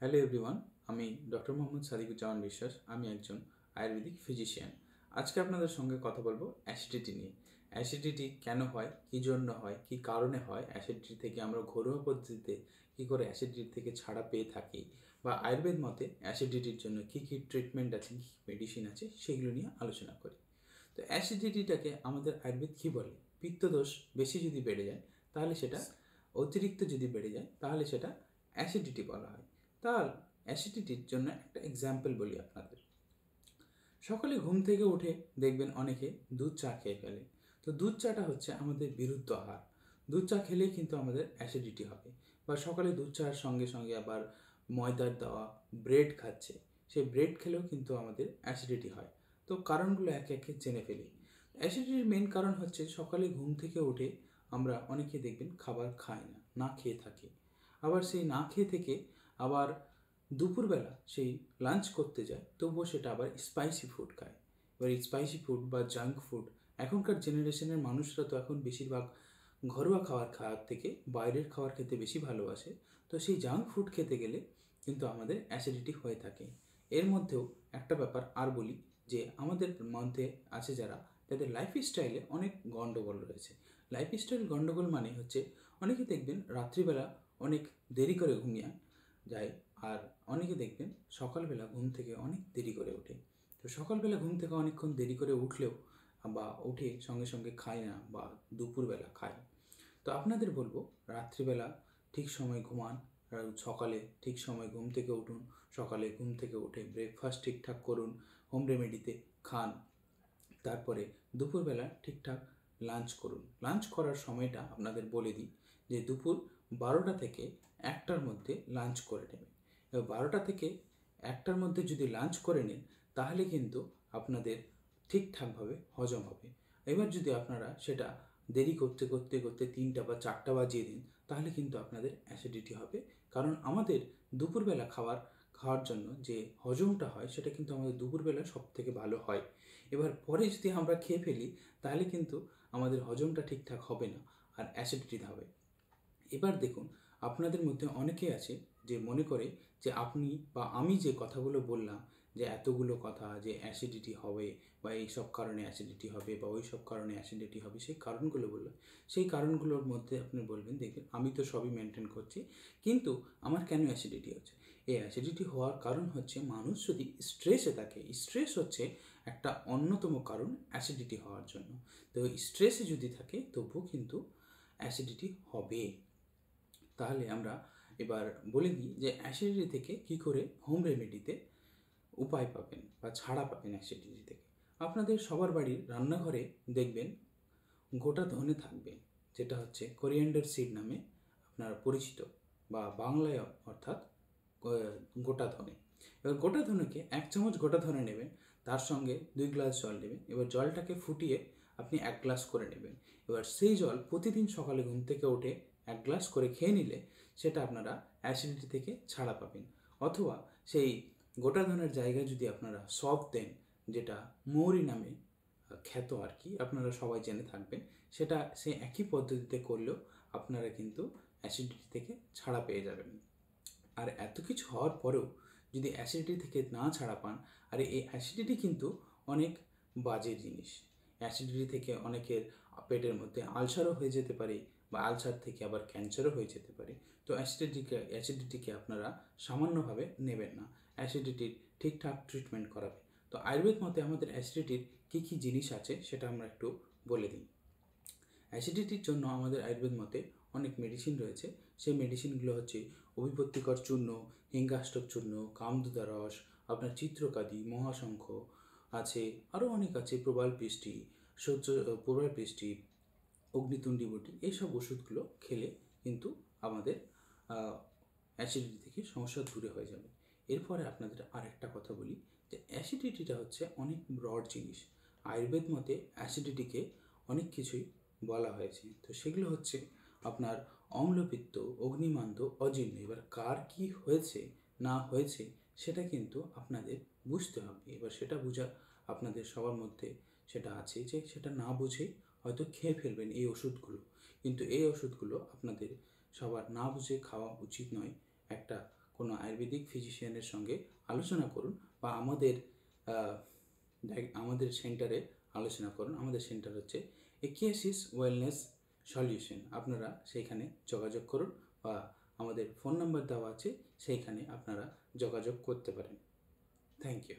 Hello everyone, আমি doctor Mohammad সাদিকুজ্জামান বিশ্বাস। আমি একজন আয়ুর্বেদিক ফিজিশিয়ান। আজকে আপনাদের সঙ্গে কথা বলবো অ্যাসিডিটি নিয়ে। অ্যাসিডিটি কেন হয়, কী জন্য হয়, কী কারণে হয়, অ্যাসিডিটি থেকে আমরা ঘরোয়া পদ্ধতিতে কী করে অ্যাসিডিটি থেকে ছাড়া পেয়ে থাকি, বা আয়ুর্বেদ মতে অ্যাসিডিটির জন্য কী কী ট্রিটমেন্ট আছে, কী মেডিসিন আছে, সেগুলো নিয়ে আলোচনা করি। তো অ্যাসিডিটিটাকে আমাদের আয়ুর্বেদ কী বলে? পিত্তদোষ বেশি যদি বেড়ে যায় তাহলে সেটা, অতিরিক্ত যদি বেড়ে যায় তাহলে সেটা অ্যাসিডিটি বলা হয়। তাহলে অ্যাসিডিটির জন্য একটা এক্সাম্পল বলি আপনাদের। সকালে ঘুম থেকে উঠে দেখবেন অনেকে দুধ চা খেয়ে ফেলে। তো দুধ চাটা হচ্ছে আমাদের বিরুদ্ধ আহার। দুধ চা খেলেই কিন্তু আমাদের অ্যাসিডিটি হবে। বা সকালে দুধ চার সঙ্গে সঙ্গে আবার ময়দার দেওয়া ব্রেড খাচ্ছে, সেই ব্রেড খেলেও কিন্তু আমাদের অ্যাসিডিটি হয়। তো কারণগুলো একে একে জেনে ফেলি। অ্যাসিডিটির মেন কারণ হচ্ছে সকালে ঘুম থেকে উঠে আমরা অনেকে দেখবেন খাবার খাই না, না খেয়ে থাকি। আবার সেই না খেয়ে থেকে আবার দুপুরবেলা সেই লাঞ্চ করতে যায়, তবুও সেটা আবার স্পাইসি ফুড খায়। এবার স্পাইসি ফুড বা জাঙ্ক ফুড, এখনকার জেনারেশনের মানুষরা তো এখন বেশিরভাগ ঘরোয়া খাবার খাওয়ার থেকে বাইরের খাবার খেতে বেশি ভালোবাসে। তো সেই জাঙ্ক ফুড খেতে গেলে কিন্তু আমাদের অ্যাসিডিটি হয়ে থাকে। এর মধ্যেও একটা ব্যাপার আর বলি, যে আমাদের মধ্যে আছে যারা, তাদের লাইফস্টাইলে অনেক গণ্ডগোল রয়েছে। লাইফস্টাইল গণ্ডগোল মানে হচ্ছে, অনেকে দেখবেন রাত্রিবেলা অনেক দেরি করে ঘুমিয়ে যায়, আর অনেকে দেখবেন সকালবেলা ঘুম থেকে অনেক দেরি করে ওঠে। তো সকালবেলা ঘুম থেকে অনেকক্ষণ দেরি করে উঠলেও বা উঠে সঙ্গে সঙ্গে খায় না, বা দুপুরবেলা খায়। তো আপনাদের বলবো, রাত্রিবেলা ঠিক সময় ঘুমান, আর সকালে ঠিক সময় ঘুম থেকে উঠুন। সকালে ঘুম থেকে উঠে ব্রেকফাস্ট ঠিকঠাক করুন, হোম রেমেডিতে খান। তারপরে দুপুরবেলা ঠিকঠাক লাঞ্চ করুন। লাঞ্চ করার সময়টা আপনাদের বলে দিই, যে দুপুর 12টা থেকে 1টার মধ্যে লাঞ্চ করে নেবেন। এবার 12টা থেকে 1টার মধ্যে যদি লাঞ্চ করে নেন, তাহলে কিন্তু আপনাদের ঠিকঠাকভাবে হজম হবে। এবার যদি আপনারা সেটা দেরি করতে করতে করতে 3টা বা 4টা বাজিয়ে দিন, তাহলে কিন্তু আপনাদের অ্যাসিডিটি হবে। কারণ আমাদের দুপুরবেলা খাওয়ার জন্য যে হজমটা হয়, সেটা কিন্তু আমাদের দুপুরবেলা সব থেকে ভালো হয়। এবার পরে যদি আমরা খেয়ে ফেলি, তাহলে কিন্তু আমাদের হজমটা ঠিকঠাক হবে না, আর অ্যাসিডিটি হবে। এবার দেখুন, আপনাদের মধ্যে অনেকে আছে যে মনে করে যে আপনি বা আমি যে কথাগুলো বললাম, যে এতগুলো কথা, যে অ্যাসিডিটি হবে বা এই সব কারণে অ্যাসিডিটি হবে বা ওই সব কারণে অ্যাসিডিটি হবে, সেই কারণগুলো বললাম, সেই কারণগুলোর মধ্যে আপনি বলবেন, দেখবেন আমি তো সবই মেনটেন করছি, কিন্তু আমার কেন অ্যাসিডিটি হচ্ছে? এই অ্যাসিডিটি হওয়ার কারণ হচ্ছে, মানুষ যদি স্ট্রেসে থাকে, স্ট্রেস হচ্ছে একটা অন্যতম কারণ অ্যাসিডিটি হওয়ার জন্য। তো স্ট্রেসে যদি থাকে, তবুও কিন্তু অ্যাসিডিটি হবে। তাহলে আমরা এবার বলে দিই যে অ্যাসিডিটি থেকে কী করে হোম রেমেডিতে উপায় পাবেন বা ছাড়া পাবেন অ্যাসিডিটি থেকে। আপনাদের সবার বাড়ির রান্নাঘরে দেখবেন গোটা ধনে থাকবে, যেটা হচ্ছে কোরিয়ান্ডার সিড নামে আপনার পরিচিত, বা বাংলায় অর্থাৎ গোটা ধনে। এবার গোটা ধনেকে 1 চামচ গোটা ধনে নেবেন, তার সঙ্গে 2 গ্লাস জল নেবেন। এবার জলটাকে ফুটিয়ে আপনি 1 গ্লাস করে নেবেন। এবার সেই জল প্রতিদিন সকালে ঘুম থেকে উঠে 1 গ্লাস করে খেয়ে নিলে সেটা আপনারা অ্যাসিডিটি থেকে ছাড়া পাবেন। অথবা সেই গোটা ধনের জায়গায় যদি আপনারা সফ দেন, যেটা মৌরি নামে খ্যাত আর কি, আপনারা সবাই জেনে থাকবেন, সেটা সে একই পদ্ধতিতে করলেও আপনারা কিন্তু অ্যাসিডিটি থেকে ছাড়া পেয়ে যাবেন। আর এত কিছু হওয়ার পরেও যদি অ্যাসিডিটি থেকে না ছাড়া পান, আর এই অ্যাসিডিটি কিন্তু অনেক বাজে জিনিস। অ্যাসিডিটি থেকে অনেকের পেটের মধ্যে আলসারও হয়ে যেতে পারে, বা আলসার থেকে আবার ক্যান্সারও হয়ে যেতে পারে। তো অ্যাসিডিটিকে আপনারা সামান্যভাবে নেবেন না, অ্যাসিডিটির ঠিকঠাক ট্রিটমেন্ট করাবে। তো আয়ুর্বেদ মতে আমাদের অ্যাসিডিটির কী কী জিনিস আছে সেটা আমরা একটু বলে দিই। অ্যাসিডিটির জন্য আমাদের আয়ুর্বেদ মতে অনেক মেডিসিন রয়েছে। সেই মেডিসিনগুলো হচ্ছে অভিপত্তিকর চূর্ণ, হিঙ্গাষ্টক চূর্ণ, কামদুদা রস, আপনার চিত্রকাদি, মহাশঙ্খ আছে, আরও অনেক আছে, প্রবাল পৃষ্টি, প্রবাল পৃষ্টি, অগ্নিতুণ্ডী বটি। এইসব ওষুধগুলো খেলে কিন্তু আমাদের অ্যাসিডিটি থেকে সমস্যা দূরে হয়ে যাবে। এরপরে আপনাদের আরেকটা কথা বলি, যে অ্যাসিডিটিটা হচ্ছে অনেক ব্রড জিনিস। আয়ুর্বেদ মতে অ্যাসিডিটিকে অনেক কিছুই বলা হয়েছে। তো সেগুলো হচ্ছে আপনার অম্লপিত্ত, অগ্নিমান্দ, অজীর্ণ। এবার কার কী হয়েছে না হয়েছে সেটা কিন্তু আপনাদের বুঝতে হবে। এবার সেটা বোঝা আপনাদের সবার মধ্যে সেটা আছে, যে সেটা না বুঝে হয়তো খেয়ে ফেলবেন এই ওষুধগুলো। কিন্তু এই ওষুধগুলো আপনাদের সবার না বুঝে খাওয়া উচিত নয়। একটা কোনো আয়ুর্বেদিক ফিজিশিয়ানের সঙ্গে আলোচনা করুন বা আমাদের সেন্টারে আলোচনা করুন। আমাদের সেন্টার হচ্ছে একিয়াসিস ওয়েলনেস সলিউশন। আপনারা সেইখানে যোগাযোগ করুন বা আমাদের ফোন নাম্বার দেওয়া আছে, সেইখানে আপনারা যোগাযোগ করতে পারেন। Thank you.